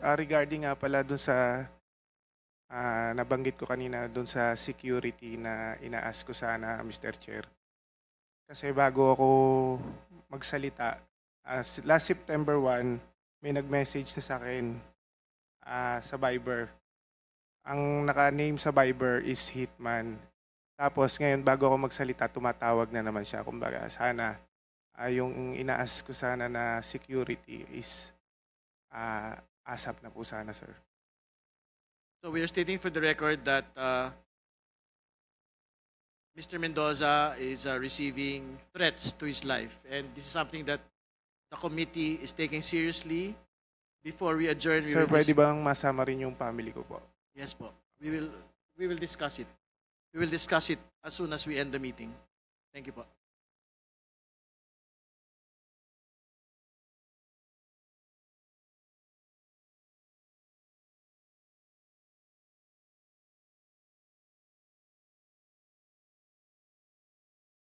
Regarding nga pala dun sa nabanggit ko kanina dun sa security na ina-ask ko sana, Mr. Chair. Kasi bago ako magsalita, last September 1, may nag-message na sa akin sa Viber. Ang naka-name sa Viber is Hitman. Tapos ngayon bago ako magsalita, tumatawag na naman siya. Kumbaga sana yung ina-ask ko sana na security is ASAP na po sana, sir. So we are stating for the record that Mr. Mendoza is receiving threats to his life, and this is something that the committee is taking seriously. Before we adjourn, Sir, pwede bang masama rin yung family ko po? Yes po. We will discuss it. We will discuss it as soon as we end the meeting. Thank you po.